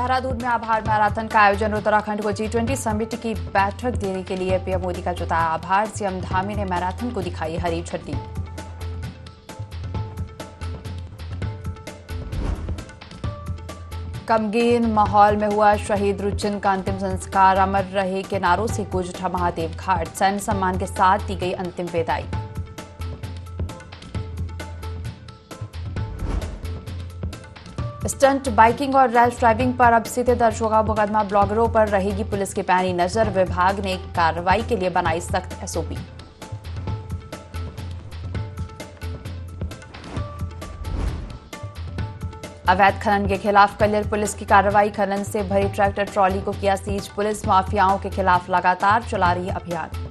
देहरादून में आभार मैराथन का आयोजन। उत्तराखंड को G20 समिट की बैठक देने के लिए पीएम मोदी का जताया आभार। सीएम धामी ने मैराथन को दिखाई हरी झंडी। गमगीन माहौल में हुआ शहीद रुचिन का अंतिम संस्कार। अमर रहे के नारों से गूंज उठा महादेव घाट। सैन्य सम्मान के साथ दी गई अंतिम विदाई। स्टंट बाइकिंग और रैश ड्राइविंग पर अब सीधे दर्ज होगा मुकदमा। ब्लॉगरों पर रहेगी पुलिस की पैनी नजर। विभाग ने कार्रवाई के लिए बनाई सख्त एसओपी। अवैध खनन के खिलाफ कलियर पुलिस की कार्रवाई। खनन से भरी ट्रैक्टर ट्रॉली को किया सीज। पुलिस माफियाओं के खिलाफ लगातार चला रही अभियान।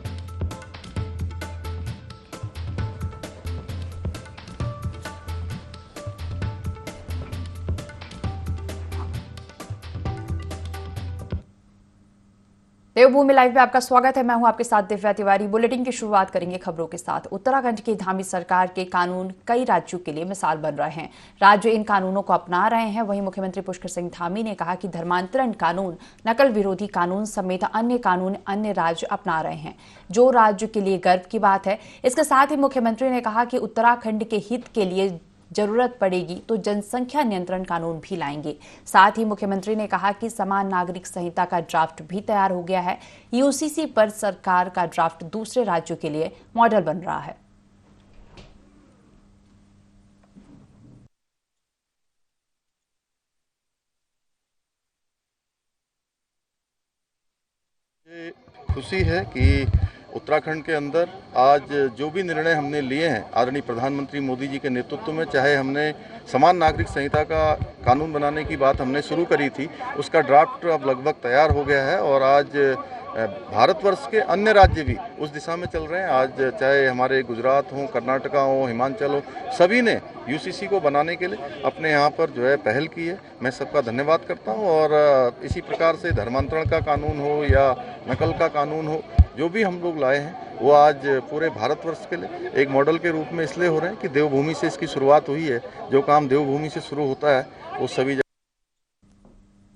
देवभूमि लाइव में आपका स्वागत है। मैं हूं आपके साथ दिव्या तिवारी। बुलेटिन की शुरुआत करेंगे खबरों के साथ। उत्तराखंड की धामी सरकार के कानून कई राज्यों के लिए मिसाल बन रहे हैं। राज्य इन कानूनों को अपना रहे हैं। वहीं मुख्यमंत्री पुष्कर सिंह धामी ने कहा कि धर्मांतरण कानून, नकल विरोधी कानून समेत अन्य कानून अन्य राज्य अपना रहे हैं, जो राज्य के लिए गर्व की बात है। इसके साथ ही मुख्यमंत्री ने कहा कि उत्तराखंड के हित के लिए जरूरत पड़ेगी तो जनसंख्या नियंत्रण कानून भी लाएंगे। साथ ही मुख्यमंत्री ने कहा कि समान नागरिक संहिता का ड्राफ्ट भी तैयार हो गया है। यूसीसी पर सरकार का ड्राफ्ट दूसरे राज्यों के लिए मॉडल बन रहा है। खुशी है कि उत्तराखंड के अंदर आज जो भी निर्णय हमने लिए हैं आदरणीय प्रधानमंत्री मोदी जी के नेतृत्व में, चाहे हमने समान नागरिक संहिता का कानून बनाने की बात हमने शुरू करी थी, उसका ड्राफ्ट अब लगभग तैयार हो गया है और आज भारतवर्ष के अन्य राज्य भी उस दिशा में चल रहे हैं। आज चाहे हमारे गुजरात हो, कर्नाटका हो, हिमाचल हो, सभी ने यूसीसी को बनाने के लिए अपने यहाँ पर जो है पहल की है। मैं सबका धन्यवाद करता हूँ और इसी प्रकार से धर्मांतरण का कानून हो या नकल का कानून हो, जो भी हम लोग लाए हैं वो आज पूरे भारतवर्ष के लिए एक मॉडल के रूप में इसलिए हो रहे हैं कि देवभूमि से इसकी शुरुआत हुई है। जो काम देवभूमि से शुरू होता है वो सभी।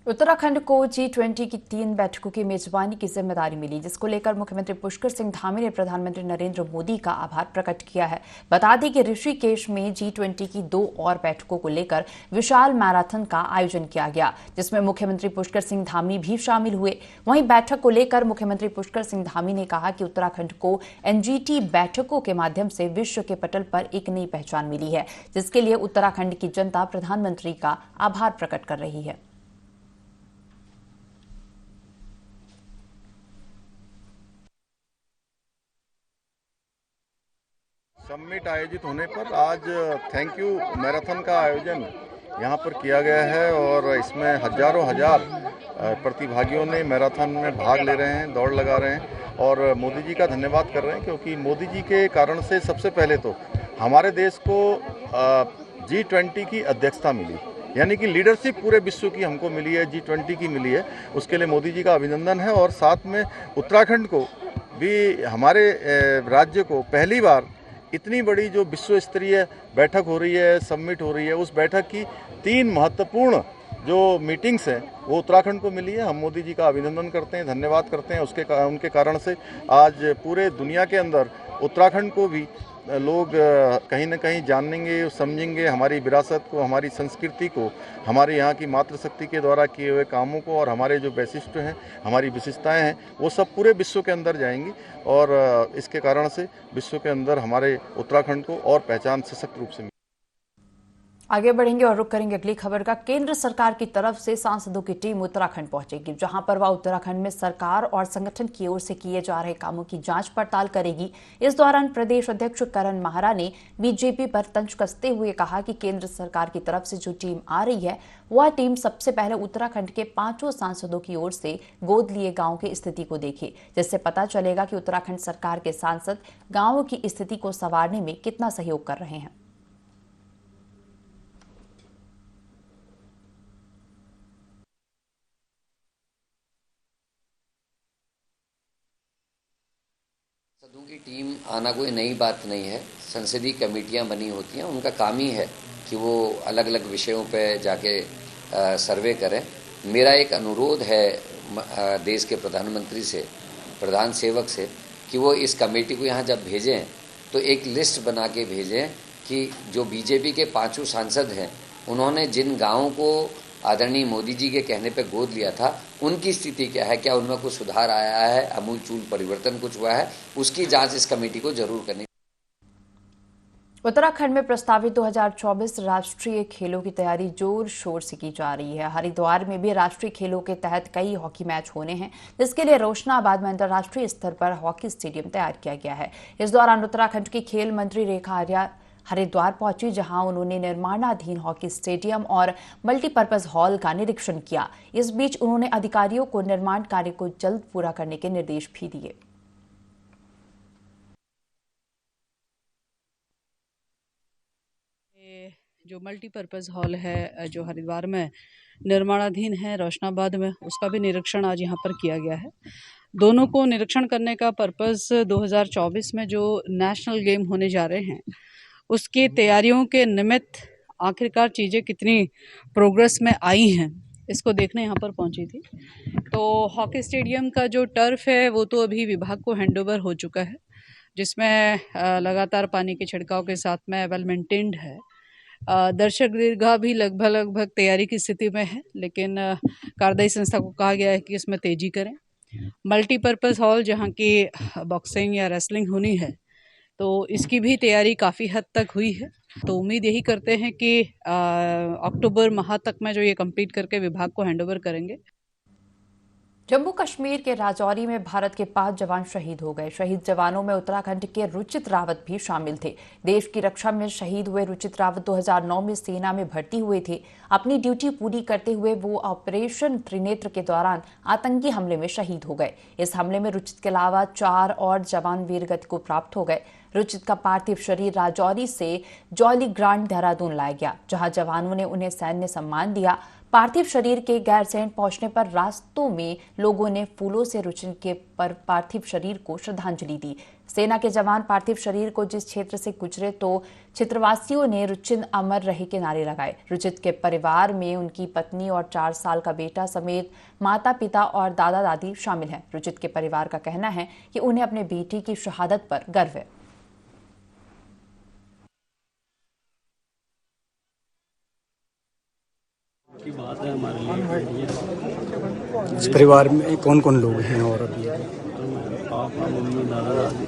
उत्तराखंड को G20 की 3 बैठकों की मेजबानी की जिम्मेदारी मिली, जिसको लेकर मुख्यमंत्री पुष्कर सिंह धामी ने प्रधानमंत्री नरेंद्र मोदी का आभार प्रकट किया है। बता दें कि ऋषिकेश में G20 की 2 और बैठकों को लेकर विशाल मैराथन का आयोजन किया गया, जिसमें मुख्यमंत्री पुष्कर सिंह धामी भी शामिल हुए। वहीं बैठक को लेकर मुख्यमंत्री पुष्कर सिंह धामी ने कहा कि उत्तराखंड को NGT बैठकों के माध्यम से विश्व के पटल पर एक नई पहचान मिली है, जिसके लिए उत्तराखंड की जनता प्रधानमंत्री का आभार प्रकट कर रही है। समिट आयोजित होने पर आज थैंक यू मैराथन का आयोजन यहाँ पर किया गया है और इसमें हजारों प्रतिभागियों ने मैराथन में भाग ले रहे हैं, दौड़ लगा रहे हैं और मोदी जी का धन्यवाद कर रहे हैं, क्योंकि मोदी जी के कारण से सबसे पहले तो हमारे देश को G20 की अध्यक्षता मिली, यानी कि लीडरशिप पूरे विश्व की हमको मिली है, G20 की मिली है। उसके लिए मोदी जी का अभिनंदन है और साथ में उत्तराखंड को भी, हमारे राज्य को पहली बार इतनी बड़ी जो विश्व स्तरीय बैठक हो रही है, समिट हो रही है, उस बैठक की 3 महत्वपूर्ण जो मीटिंग्स हैं वो उत्तराखंड को मिली है। हम मोदी जी का अभिनंदन करते हैं, धन्यवाद करते हैं। उनके कारण से आज पूरे दुनिया के अंदर उत्तराखंड को भी लोग कहीं ना कहीं जानेंगे, समझेंगे, हमारी विरासत को, हमारी संस्कृति को, हमारे यहाँ की मातृशक्ति के द्वारा किए हुए कामों को और हमारे जो वैशिष्ट हैं, हमारी विशेषताएं हैं, वो सब पूरे विश्व के अंदर जाएंगी और इसके कारण से विश्व के अंदर हमारे उत्तराखंड को और पहचान सशक्त रूप से। आगे बढ़ेंगे और रुक करेंगे अगली खबर का। केंद्र सरकार की तरफ से सांसदों की टीम उत्तराखंड पहुंचेगी, जहां पर वह उत्तराखंड में सरकार और संगठन की ओर से किए जा रहे कामों की जांच पड़ताल करेगी। इस दौरान प्रदेश अध्यक्ष करण माहरा ने बीजेपी पर तंज कसते हुए कहा कि केंद्र सरकार की तरफ से जो टीम आ रही है, वह टीम सबसे पहले उत्तराखंड के 5 सांसदों की ओर से गोद लिए गाँव की स्थिति को देखे, जिससे पता चलेगा कि उत्तराखंड सरकार के सांसद गाँवों की स्थिति को संवारने में कितना सहयोग कर रहे हैं। सांसदों की टीम आना कोई नई बात नहीं है। संसदीय कमेटियां बनी होती हैं, उनका काम ही है कि वो अलग अलग विषयों पे जाके सर्वे करें, मेरा एक अनुरोध है देश के प्रधानमंत्री से, प्रधान सेवक से, कि वो इस कमेटी को यहाँ जब भेजें तो एक लिस्ट बना के भेजें कि जो बीजेपी के 5 सांसद हैं उन्होंने जिन गाँवों को आदरणीय मोदी जी के कहने पर गोद लिया था उनकी स्थिति क्या है, क्या उनमें कुछ सुधार आया है, अमूलचूल परिवर्तन कुछ हुआ है, उसकी जांच इस कमेटी को जरूर करनी। उत्तराखंड में प्रस्तावित 2024 राष्ट्रीय खेलों की तैयारी जोर शोर से की जा रही है। हरिद्वार में भी राष्ट्रीय खेलों के तहत कई हॉकी मैच होने हैं, जिसके लिए रोशनाबाद में अंतर्राष्ट्रीय स्तर पर हॉकी स्टेडियम तैयार किया गया है। इस दौरान उत्तराखंड की खेल मंत्री रेखा आर्या हरिद्वार पहुंची, जहां उन्होंने निर्माणाधीन हॉकी स्टेडियम और मल्टीपर्पज हॉल का निरीक्षण किया। इस बीच उन्होंने अधिकारियों को निर्माण कार्य को जल्द पूरा करने के निर्देश भी दिए। जो मल्टीपर्पज़ हॉल है जो हरिद्वार में निर्माणाधीन है रोशनाबाद में, उसका भी निरीक्षण आज यहाँ पर किया गया है। दोनों को निरीक्षण करने का पर्पस 2024 में जो नेशनल गेम होने जा रहे हैं उसकी तैयारियों के निमित्त आखिरकार चीज़ें कितनी प्रोग्रेस में आई हैं इसको देखने यहाँ पर पहुँची थी। तो हॉकी स्टेडियम का जो टर्फ है वो तो अभी विभाग को हैंडओवर हो चुका है, जिसमें लगातार पानी के छिड़काव के साथ में वेल मेंटेन्ड है। दर्शक दीर्घा भी लगभग तैयारी की स्थिति में है, लेकिन कार्यदायी संस्था को कहा गया है कि इसमें तेजी करें। मल्टीपर्पज़ हॉल जहाँ की बॉक्सिंग या रेसलिंग होनी है तो इसकी भी तैयारी काफ़ी हद तक हुई है। तो उम्मीद यही करते हैं कि अक्टूबर माह तक में जो ये कंप्लीट करके विभाग को हैंडओवर करेंगे। जम्मू कश्मीर के राजौरी में भारत के 5 जवान शहीद हो गए। शहीद जवानों में उत्तराखंड के रुचित रावत भी शामिल थे। देश की रक्षा में शहीद हुए रुचित रावत 2009 में सेना में भर्ती हुए थे। अपनी ड्यूटी पूरी करते हुए वो ऑपरेशन त्रिनेत्र के दौरान आतंकी हमले में शहीद हो गए। इस हमले में रुचित के अलावा 4 और जवान वीरगति को प्राप्त हो गए। रुचित का पार्थिव शरीर राजौरी से जौली ग्रांड देहरादून लाया गया, जहां जवानों ने उन्हें सैन्य सम्मान दिया। पार्थिव शरीर के गैरसैंण पहुंचने पर रास्तों में लोगों ने फूलों से रुचित के पार्थिव शरीर को श्रद्धांजलि दी। सेना के जवान पार्थिव शरीर को जिस क्षेत्र से गुजरे तो क्षेत्रवासियों ने रुचित अमर रहे के नारे लगाए। रुचित के परिवार में उनकी पत्नी और 4 साल का बेटा समेत माता पिता और दादा दादी शामिल हैं। रुचित के परिवार का कहना है कि उन्हें अपने बेटी की शहादत पर गर्व है। की बात है हमारे लिए। इस परिवार में कौन कौन लोग हैं? और अभी पापा मम्मी दादा दादी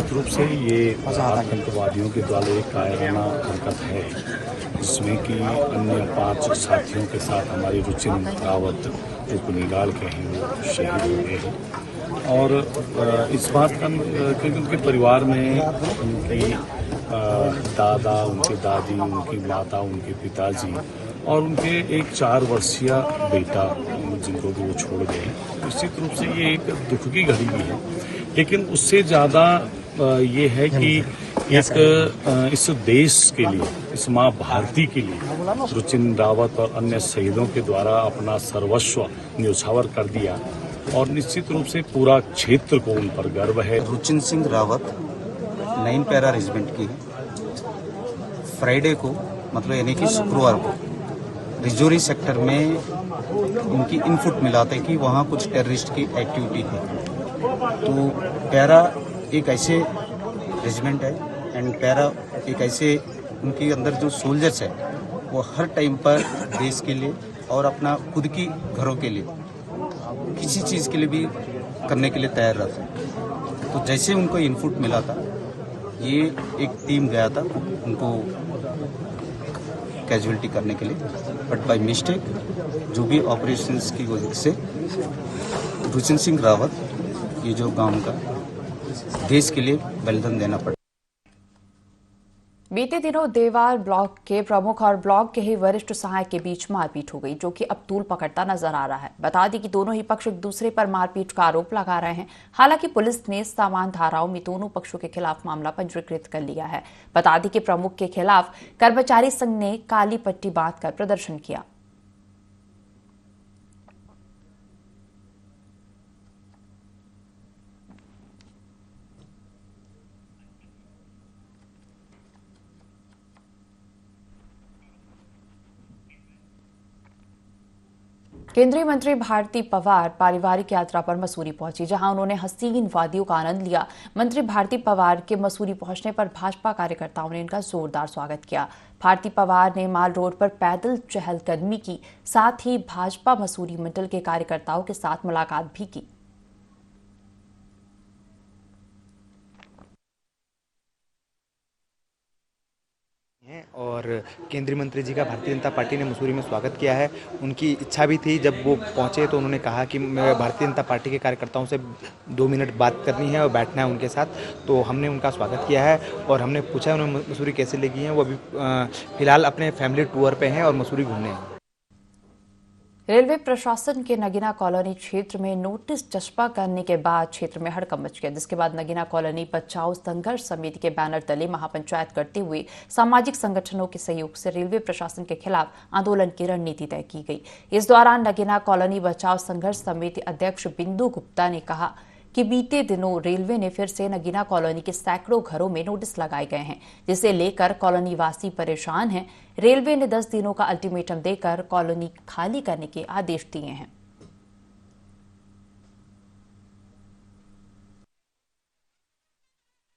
रूप से ये आतंकवादियों के द्वारा एक कायराना हरकत है, जिसमें कि अन्य 5 साथियों के साथ हमारी रुचिन रावत जो कुनिगाल के हैं वो शहीद हो गए हैं। और इस बात का क्योंकि उनके परिवार में उनकी दादा, उनके दादी, उनकी माता, उनके पिताजी और उनके एक 4 वर्षीय बेटा जिनको भी वो छोड़ गए। निश्चित रूप से ये एक दुख की घड़ी भी है, लेकिन उससे ज़्यादा ये है कि एक इस देश के लिए, इस माँ भारती के लिए रुचिन रावत और अन्य शहीदों के द्वारा अपना सर्वस्व न्यौछावर कर दिया और निश्चित रूप से पूरा क्षेत्र को उन पर गर्व है। रुचिन सिंह रावत 9 पैरा रेजिमेंट की है। फ्राइडे को मतलब यानी कि शुक्रवार को रिजौरी सेक्टर में उनकी इनपुट मिला था कि वहाँ कुछ टेररिस्ट की एक्टिविटी है। तो पैरा एक ऐसे रेजिमेंट है एंड पैरा एक ऐसे उनके अंदर जो सोल्जर्स है वो हर टाइम पर देश के लिए और अपना खुद की घरों के लिए किसी चीज़ के लिए भी करने के लिए तैयार रहता है। तो जैसे उनको इनपुट मिला था, ये एक टीम गया था उनको कैजुअलिटी करने के लिए, बट बाय मिस्टेक जो भी ऑपरेशंस की वजह से रुचिन सिंह रावत ये जो गांव का देश के लिए बलिदान देना पड़ा। बीते दिनों देवार ब्लॉक के प्रमुख और ब्लॉक के ही वरिष्ठ सहायक के बीच मारपीट हो गई, जो कि अब तूल पकड़ता नजर आ रहा है। बता दें कि दोनों ही पक्ष एक दूसरे पर मारपीट का आरोप लगा रहे हैं। हालांकि पुलिस ने समान धाराओं में दोनों पक्षों के खिलाफ मामला पंजीकृत कर लिया है। बता दें कि प्रमुख के खिलाफ कर्मचारी संघ ने काली पट्टी बांधकर प्रदर्शन किया। केंद्रीय मंत्री भारती पवार पारिवारिक यात्रा पर मसूरी पहुंची, जहां उन्होंने हसीन वादियों का आनंद लिया। मंत्री भारती पवार के मसूरी पहुंचने पर भाजपा कार्यकर्ताओं ने इनका जोरदार स्वागत किया। भारती पवार ने माल रोड पर पैदल चहलकदमी की, साथ ही भाजपा मसूरी मंडल के कार्यकर्ताओं के साथ मुलाकात भी की। और केंद्रीय मंत्री जी का भारतीय जनता पार्टी ने मसूरी में स्वागत किया है। उनकी इच्छा भी थी, जब वो पहुंचे तो उन्होंने कहा कि मैं भारतीय जनता पार्टी के कार्यकर्ताओं से 2 मिनट बात करनी है और बैठना है उनके साथ। तो हमने उनका स्वागत किया है और हमने पूछा उन्हें मसूरी कैसे लगी है। वो अभी फिलहाल अपने फैमिली टूर पे हैं और मसूरी घूमने हैं। रेलवे प्रशासन के नगीना कॉलोनी क्षेत्र में नोटिस चस्पा करने के बाद क्षेत्र में हड़कंप मच गया, जिसके बाद नगीना कॉलोनी बचाओ संघर्ष समिति के बैनर तले महापंचायत करते हुए सामाजिक संगठनों के सहयोग से रेलवे प्रशासन के खिलाफ आंदोलन की रणनीति तय की गई। इस दौरान नगीना कॉलोनी बचाओ संघर्ष समिति अध्यक्ष बिंदु गुप्ता ने कहा कि बीते दिनों रेलवे ने फिर से नगीना कॉलोनी के सैकड़ों घरों में नोटिस लगाए गए हैं, जिसे लेकर कॉलोनी वासी परेशान हैं। रेलवे ने 10 दिनों का अल्टीमेटम देकर कॉलोनी खाली करने के आदेश दिए हैं।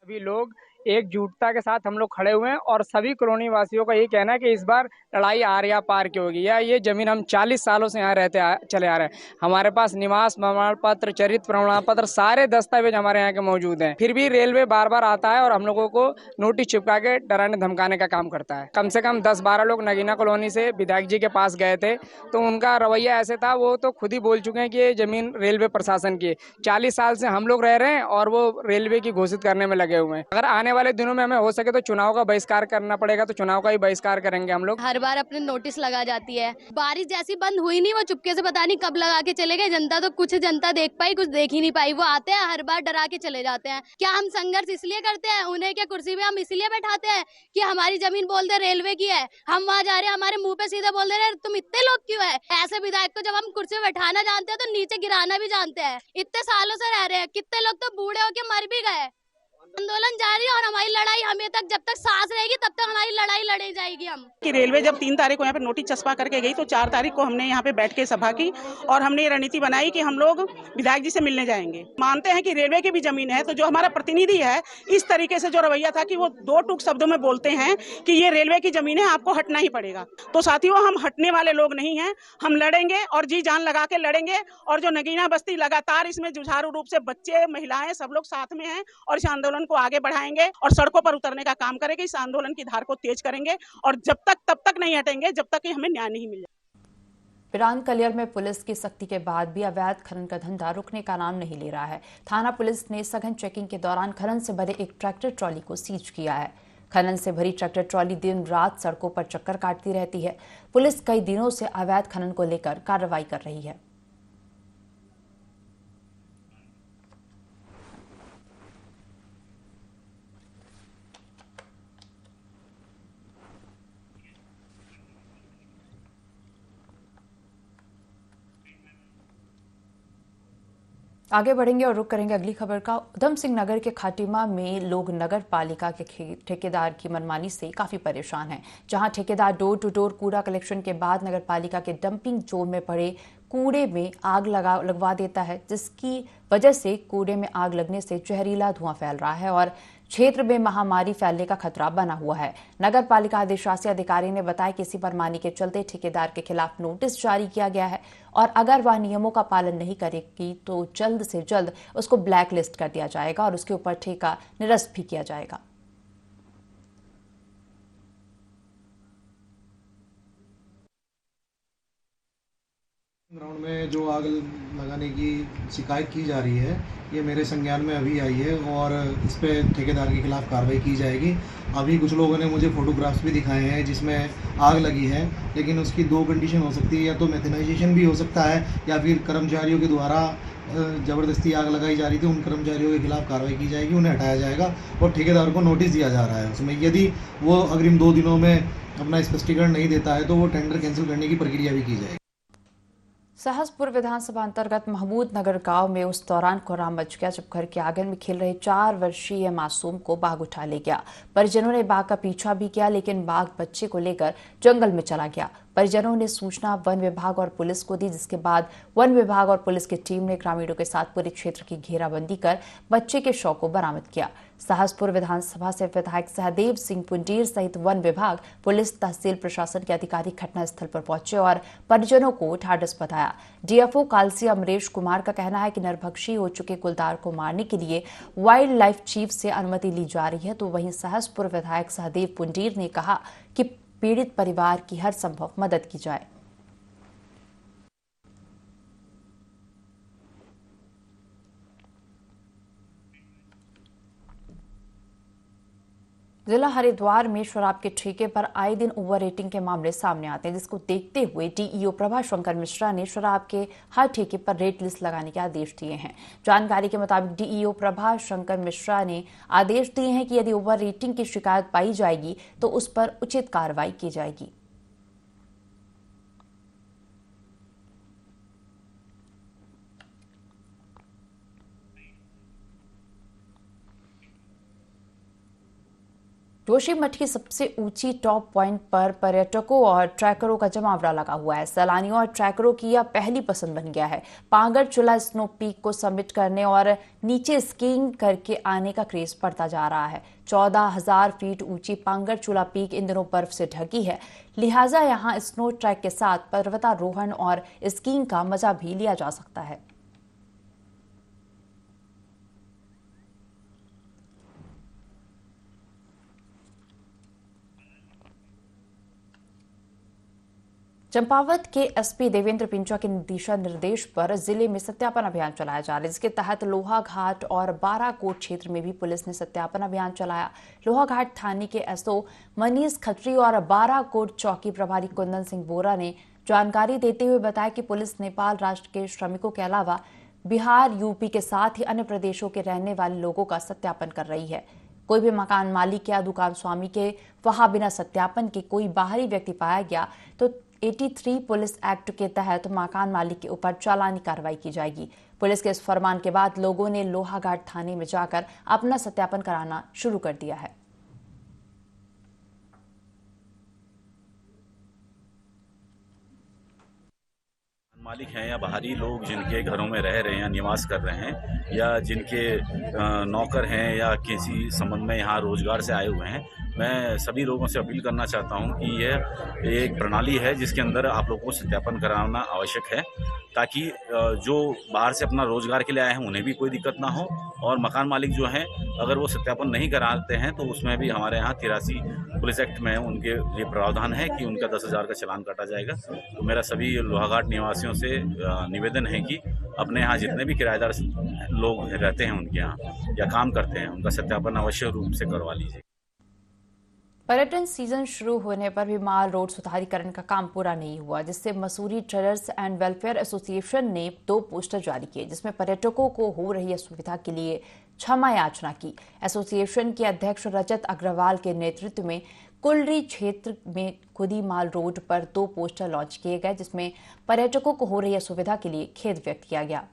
सभी लोग एकजुटता के साथ हम लोग खड़े हुए हैं और सभी कॉलोनी वासियों का ये कहना है कि इस बार लड़ाई आर या पार की होगी। या ये जमीन हम 40 सालों से यहाँ चले आ रहे हैं। हमारे पास निवास प्रमाण पत्र, चरित्र प्रमाण पत्र, सारे दस्तावेज हमारे यहाँ के मौजूद हैं। फिर भी रेलवे बार बार आता है और हम लोगों को नोटिस चिपका के डराने धमकाने का काम करता है। कम से कम 10-12 लोग नगीना कॉलोनी से विधायक जी के पास गए थे, तो उनका रवैया ऐसे था, वो तो खुद ही बोल चुके हैं कि ये जमीन रेलवे प्रशासन की है। 40 साल से हम लोग रह रहे हैं और वो रेलवे की घोषित करने में लगे हुए हैं। अगर आने वाले दिनों में हमें हो सके तो चुनाव का बहिष्कार करना पड़ेगा, तो चुनाव का ही बहिष्कार करेंगे हम लोग। हर बार अपने नोटिस लगा जाती है। बारिश जैसी बंद हुई नहीं, वो चुपके से पता नहीं कब लगा के चले गए। जनता तो कुछ जनता देख पाई, कुछ देख ही नहीं पाई। वो आते हैं, हर बार डरा के चले जाते हैं। क्या हम संघर्ष इसलिए करते हैं? उन्हें क्या कुर्सी में हम इसलिए बैठाते हैं कि हमारी जमीन बोल दे रेलवे की है? हम वहाँ जा रहे हैं, हमारे मुंह पे सीधे बोल दे रहे तुम इतने लोग क्यों है? ऐसे विधायक को जब हम कुर्सी में बैठाना जानते हैं तो नीचे गिराना भी जानते हैं। इतने सालों से रह रहे हैं, कितने लोग तो बूढ़े होके मर भी गए। आंदोलन जारी है और हमारी लड़ाई हमें तक, जब तक सांस रहेगी तब तक हमारी लड़ाई लड़ी जाएगी। हम कि रेलवे जब 3 तारीख को यहाँ पे नोटिस चस्पा करके गई तो 4 तारीख को हमने यहाँ पे बैठ के सभा की और हमने ये रणनीति बनाई कि हम लोग विधायक जी से मिलने जाएंगे। मानते हैं कि रेलवे की भी जमीन है, तो जो हमारा प्रतिनिधि है इस तरीके से जो रवैया था कि वो 2 टूक शब्दों में बोलते हैं कि ये रेलवे की जमीन है, आपको हटना ही पड़ेगा। तो साथियों, हम हटने वाले लोग नहीं है। हम लड़ेंगे और जी जान लगा के लड़ेंगे। और जो नगीना बस्ती लगातार इसमें जुझारू रूप से बच्चे, महिलाएं सब लोग साथ में हैं और इस आंदोलन को आगे बढ़ाएंगे और सड़कों पर उतरने का काम करेंगे। इस आंदोलन की धार को तेज करेंगे और तब तक नहीं हटेंगे जब तक कि हमें न्याय नहीं मिल जाए। पिरान कलियर में पुलिस की सख्ती के बाद भी अवैध खनन का धंधा रुकने का नाम नहीं ले रहा है। थाना पुलिस ने सघन चेकिंग के दौरान खनन से भरे एक ट्रैक्टर ट्रॉली को सीज किया है। खनन से भरी ट्रैक्टर ट्रॉली दिन रात सड़कों पर चक्कर काटती रहती है। पुलिस कई दिनों से अवैध खनन को लेकर कार्रवाई कर रही है। आगे बढ़ेंगे और रुक करेंगे अगली खबर का। उधम सिंह नगर के खाटिमा में लोग नगर पालिका के ठेकेदार की मनमानी से काफी परेशान हैं, जहां ठेकेदार डोर टू डोर कूड़ा कलेक्शन के बाद नगर पालिका के डंपिंग जोन में पड़े कूड़े में आग लगवा देता है, जिसकी वजह से कूड़े में आग लगने से जहरीला धुआं फैल रहा है और क्षेत्र में महामारी फैलने का खतरा बना हुआ है। नगर पालिका अधिशासी अधिकारी ने बताया कि इसी मनमानी के चलते ठेकेदार के खिलाफ नोटिस जारी किया गया है और अगर वह नियमों का पालन नहीं करेगी तो जल्द से जल्द उसको ब्लैक लिस्ट कर दिया जाएगा और उसके ऊपर ठेका निरस्त भी किया जाएगा। ग्राउंड में जो आग लगाने की शिकायत की जा रही है, ये मेरे संज्ञान में अभी आई है और इस पे ठेकेदार के खिलाफ कार्रवाई की जाएगी। अभी कुछ लोगों ने मुझे फोटोग्राफ्स भी दिखाए हैं जिसमें आग लगी है, लेकिन उसकी 2 कंडीशन हो सकती है, या तो मेथेनाइजेशन भी हो सकता है या फिर कर्मचारियों के द्वारा ज़बरदस्ती आग लगाई जा रही थी। उन कर्मचारियों के खिलाफ कार्रवाई की जाएगी, उन्हें हटाया जाएगा और ठेकेदार को नोटिस दिया जा रहा है। उसमें यदि वो अग्रिम 2 दिनों में अपना स्पष्टीकरण नहीं देता है तो वो टेंडर कैंसिल करने की प्रक्रिया भी की जाएगी। सहसपुर विधानसभा अंतर्गत महमूद नगर गांव में उस दौरान कोहराम मच गया जब घर के आंगन में खेल रहे 4 वर्षीय मासूम को बाघ उठा ले गया। परिजनों ने बाघ का पीछा भी किया, लेकिन बाघ बच्चे को लेकर जंगल में चला गया। परिजनों ने सूचना वन विभाग और पुलिस को दी, जिसके बाद वन विभाग और पुलिस की टीम ने ग्रामीणों के साथ पूरे क्षेत्र की घेराबंदी कर बच्चे के शव को बरामद किया। सहसपुर विधानसभा से विधायक सहदेव सिंह पुंडीर सहित वन विभाग, पुलिस, तहसील प्रशासन के अधिकारी घटनास्थल पर पहुंचे और परिजनों को ढाढ़स बंधाया। डीएफओ कालसी अमरेश कुमार का कहना है कि नरभक्षी हो चुके कुलदार को मारने के लिए वाइल्ड लाइफ चीफ से अनुमति ली जा रही है। तो वहीं सहसपुर विधायक सहदेव पुंडीर ने कहा कि पीड़ित परिवार की हर संभव मदद की जाए। जिला हरिद्वार में शराब के ठेके पर आए दिन ओवर रेटिंग के मामले सामने आते हैं, जिसको देखते हुए डीईओ प्रभा शंकर मिश्रा ने शराब के हर ठेके पर रेट लिस्ट लगाने के आदेश दिए हैं। जानकारी के मुताबिक डीईओ प्रभा शंकर मिश्रा ने आदेश दिए हैं कि यदि ओवर रेटिंग की शिकायत पाई जाएगी तो उस पर उचित कार्रवाई की जाएगी। जोशीमठ की सबसे ऊंची टॉप पॉइंट पर पर्यटकों और ट्रैकरों का जमावड़ा लगा हुआ है। सैलानियों और ट्रैकरों की यह पहली पसंद बन गया है। पांगड़ चूला स्नो पीक को सबमिट करने और नीचे स्कीइंग करके आने का क्रेज बढ़ता जा रहा है। 14,000 फीट ऊंची पांगड़ चूला पीक इन दिनों बर्फ से ढकी है, लिहाजा यहां स्नो ट्रैक के साथ पर्वतारोहण और स्कीइंग का मजा भी लिया जा सकता है। चंपावत के एसपी देवेंद्र पिंचा के दिशा निर्देश पर जिले में सत्यापन अभियान चलाया जा रहा है, जिसके तहत लोहाघाट और बाराकोट क्षेत्र में भी पुलिस ने सत्यापन अभियान चलाया। लोहाघाट थाने के एसओ मनीष खत्री और बाराकोट चौकी प्रभारी कुंदन सिंह बोरा ने जानकारी देते हुए बताया कि पुलिस नेपाल राष्ट्र के श्रमिकों के अलावा बिहार, यूपी के साथ ही अन्य प्रदेशों के रहने वाले लोगों का सत्यापन कर रही है। कोई भी मकान मालिक या दुकान स्वामी के वहां बिना सत्यापन के कोई बाहरी व्यक्ति पाया गया तो 83 पुलिस एक्ट के तहत मकान मालिक के ऊपर चालानी कार्रवाई की जाएगी। पुलिस के इस फरमान के बाद लोगों ने लोहाघाट थाने में जाकर अपना सत्यापन कराना शुरू कर दिया है। मालिक हैं या बाहरी लोग जिनके घरों में रह रहे हैं, निवास कर रहे हैं, या जिनके नौकर हैं या किसी संबंध में यहाँ रोजगार से आए हुए हैं, मैं सभी लोगों से अपील करना चाहता हूँ कि यह एक प्रणाली है जिसके अंदर आप लोगों को सत्यापन कराना आवश्यक है, ताकि जो बाहर से अपना रोजगार के लिए आए हैं उन्हें भी कोई दिक्कत ना हो, और मकान मालिक जो हैं अगर वो सत्यापन नहीं कराते हैं तो उसमें भी हमारे यहाँ 83 पुलिस एक्ट में उनके लिए प्रावधान है कि उनका 10,000 का चालान काटा जाएगा। तो मेरा सभी लोहाघाट निवासियों से निवेदन है कि अपने यहाँ जितने भी किराएदार लोग रहते हैं उनके यहाँ या काम करते हैं, उनका सत्यापन अवश्य रूप से करवा लीजिए। पर्यटन सीजन शुरू होने पर भी माल रोड सुधारीकरण का काम पूरा नहीं हुआ, जिससे Mussoorie traders and welfare association ने 2 पोस्टर जारी किए, जिसमें पर्यटकों को हो रही असुविधा के लिए क्षमा याचना की। एसोसिएशन के अध्यक्ष रजत अग्रवाल के नेतृत्व में कुलरी क्षेत्र में खुदी माल रोड पर 2 पोस्टर लॉन्च किए गए, जिसमें पर्यटकों को हो रही असुविधा के लिए खेद व्यक्त किया गया।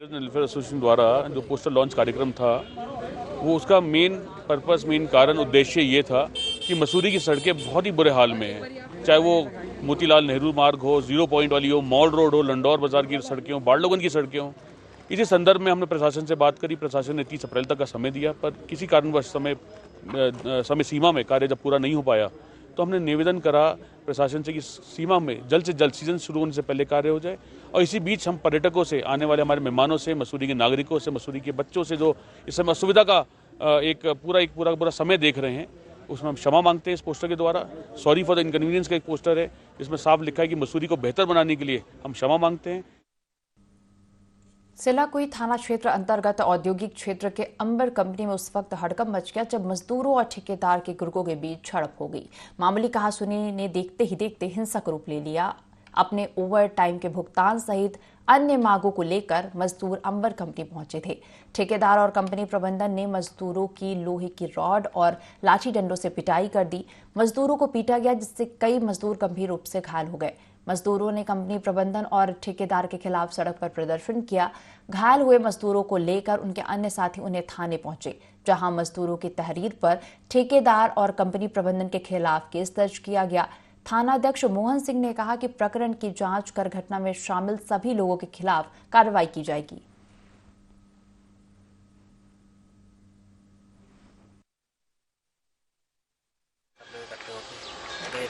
वेलफेयर एसोसिएशन द्वारा जो पोस्टर लॉन्च कार्यक्रम था, वो उसका मेन कारण उद्देश्य ये था कि मसूरी की सड़कें बहुत ही बुरे हाल में हैं, चाहे वो मोतीलाल नेहरू मार्ग हो, 0 पॉइंट वाली हो, मॉल रोड हो, लंडौर बाजार की सड़कें हो, बाड़लोगन की सड़कें हो। इसी संदर्भ में हमने प्रशासन से बात करी। प्रशासन ने 30 अप्रैल तक का समय दिया, पर किसी कारणवश समय सीमा में कार्य जब पूरा नहीं हो पाया तो हमने निवेदन करा प्रशासन से कि सीमा में जल्द से जल्द सीजन शुरू होने से पहले कार्य हो जाए। और इसी बीच हम पर्यटकों से, आने वाले हमारे मेहमानों से, मसूरी के नागरिकों से, मसूरी के बच्चों से जो इस समय असुविधा का एक पूरा समय देख रहे हैं, उसमें हम क्षमा मांगते हैं। इस पोस्टर के द्वारा सॉरी फॉर द इनकन्वीनियंस का एक पोस्टर है, जिसमें साफ लिखा है कि मसूरी को बेहतर बनाने के लिए हम क्षमा मांगते हैं। सिलाकुई थाना क्षेत्र अंतर्गत औद्योगिक क्षेत्र के अंबर कंपनी में उस वक्त हड़कंप मच गया जब मजदूरों और ठेकेदार के गुर्गों के बीच झड़प हो गई। मामूली कहासुनी ने देखते ही देखते हिंसक रूप ले लिया। अपने ओवर टाइम के भुगतान सहित अन्य मांगों को लेकर मजदूर अंबर कंपनी पहुंचे थे। ठेकेदार और कंपनी प्रबंधन ने मजदूरों की लोहे की रॉड और लाठी डंडों से पिटाई कर दी। मजदूरों को पीटा गया, जिससे कई मजदूर गंभीर रूप से घायल हो गए। मजदूरों ने कंपनी प्रबंधन और ठेकेदार के खिलाफ सड़क पर प्रदर्शन किया। घायल हुए मजदूरों को लेकर उनके अन्य साथी उन्हें थाने पहुंचे, जहां मजदूरों की तहरीर पर ठेकेदार और कंपनी प्रबंधन के खिलाफ केस दर्ज किया गया। थानाध्यक्ष मोहन सिंह ने कहा कि प्रकरण की जांच कर घटना में शामिल सभी लोगों के खिलाफ कार्रवाई की जाएगी।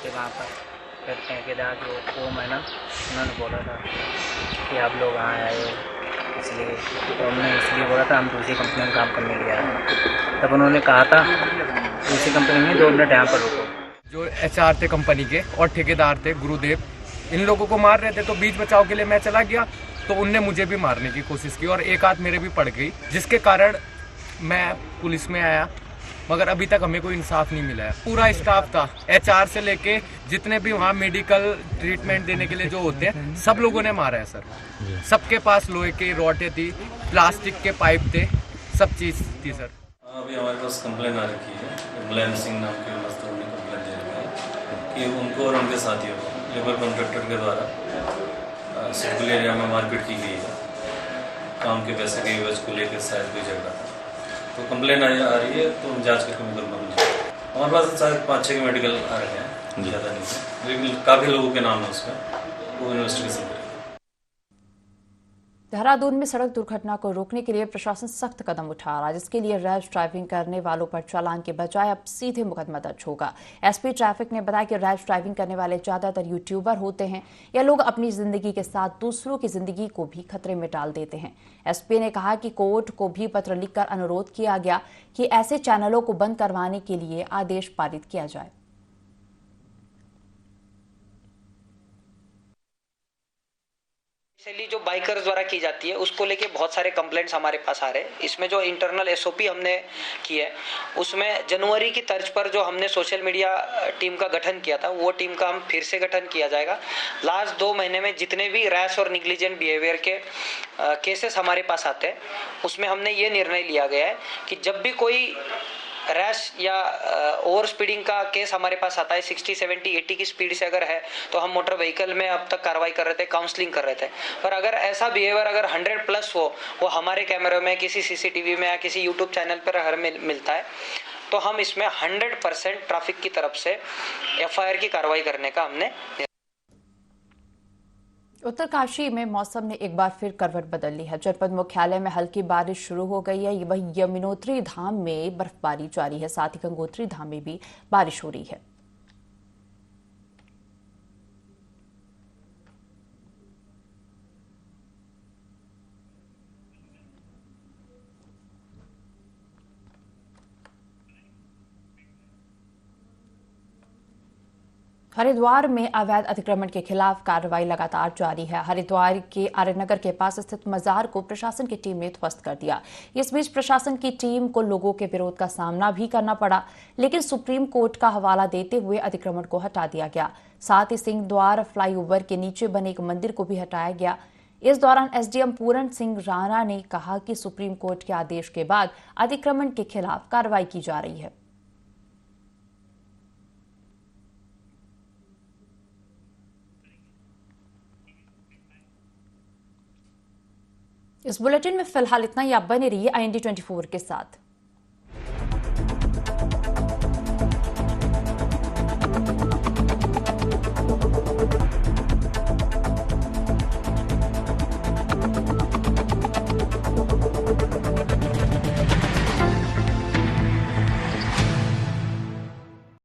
वहाँ पर फिर ठेकेदार जो ओम है ना, उन्होंने बोला था कि आप लोग यहाँ आए हो, इसलिए तो हमने इसलिए बोला था हम दूसरी कंपनी में काम करने गया है। तब उन्होंने कहा था दूसरी कंपनी में 2 मिनट यहाँ पर रुको। जो HR थे कंपनी के और ठेकेदार थे गुरुदेव, इन लोगों को मार रहे थे, तो बीच बचाव के लिए मैं चला गया, तो उनने मुझे भी मारने की कोशिश की और एक हाथ मेरे भी पड़ गई, जिसके कारण मैं पुलिस में आया, मगर अभी तक हमें कोई इंसाफ नहीं मिला है। पूरा स्टाफ था, HR से लेके जितने भी वहाँ मेडिकल ट्रीटमेंट देने के लिए जो होते हैं, सब लोगों ने मारा है सर। सबके पास लोहे की रॉडें थी, प्लास्टिक के पाइप थे, सब चीज़ थी सर। अभी हमारे पास कंप्लेन आ रखी है, मुलायम सिंह नाम के मजदूर ने कंप्लेन दे रखी है कि उनको और उनके साथियों को लेबर कॉन्ट्रैक्टर के द्वारा सिविल एरिया में मारपीट की गई है। काम के पैसे के एवज को लेकर शायद कोई झगड़ा था, तो कंप्लेन आ रही है, तो हम जांच करके मुकदमा बन जाएगा। हमारे पास शायद 5-6 के मेडिकल आ रहे हैं, ज़्यादा नहीं, लेकिन काफ़ी लोगों के नाम है उसमें, वो इन्वेस्टिगेशन करें। देहरादून में सड़क दुर्घटना को रोकने के लिए प्रशासन सख्त कदम उठा रहा है, जिसके लिए रैश ड्राइविंग करने वालों पर चालान के बजाय अब सीधे मुकदमा दर्ज होगा। SP ट्रैफिक ने बताया कि रैश ड्राइविंग करने वाले ज्यादातर यूट्यूबर होते हैं। यह लोग अपनी जिंदगी के साथ दूसरों की जिंदगी को भी खतरे में डाल देते हैं। SP ने कहा कि कोर्ट को भी पत्र लिखकर अनुरोध किया गया कि ऐसे चैनलों को बंद करवाने के लिए आदेश पारित किया जाए। जो बाइकर्स द्वारा की जाती है उसको लेके बहुत सारे कंप्लेंट्स हमारे पास आ रहे हैं। इसमें जो इंटरनल SOP हमने की है, उसमें जनवरी की तर्ज पर जो हमने सोशल मीडिया टीम का गठन किया था, वो टीम का हम फिर से गठन किया जाएगा। लास्ट 2 महीने में जितने भी रैश और निग्लिजेंट बिहेवियर के केसेस हमारे पास आते हैं, उसमें हमने ये निर्णय लिया गया है कि जब भी कोई रैश या ओवर स्पीडिंग का केस हमारे पास आता है, 60, 70, 80 की स्पीड से अगर है, तो हम मोटर व्हीकल में अब तक कार्रवाई कर रहे थे, काउंसलिंग कर रहे थे। पर अगर ऐसा बिहेवियर अगर 100+ हो, वो हमारे कैमरे में, किसी CCTV में या किसी YouTube चैनल पर हर मिलता है, तो हम इसमें 100% ट्रैफिक की तरफ से FIR की कार्रवाई करने का हमने। उत्तरकाशी में मौसम ने एक बार फिर करवट बदल ली है। जनपद मुख्यालय में हल्की बारिश शुरू हो गई है। वहीं यमुनोत्री धाम में बर्फबारी जारी है, साथ ही गंगोत्री धाम में भी बारिश हो रही है। हरिद्वार में अवैध अतिक्रमण के खिलाफ कार्रवाई लगातार जारी है। हरिद्वार के आर्यनगर के पास स्थित मजार को प्रशासन की टीम ने ध्वस्त कर दिया। इस बीच प्रशासन की टीम को लोगों के विरोध का सामना भी करना पड़ा, लेकिन सुप्रीम कोर्ट का हवाला देते हुए अतिक्रमण को हटा दिया गया। साथ ही सिंह द्वार फ्लाईओवर के नीचे बने एक मंदिर को भी हटाया गया। इस दौरान SDM पूरन सिंह राणा ने कहा कि सुप्रीम कोर्ट के आदेश के बाद अतिक्रमण के खिलाफ कार्रवाई की जा रही है। इस बुलेटिन में फिलहाल इतना ही। आप बने रहिए IND 24 के साथ।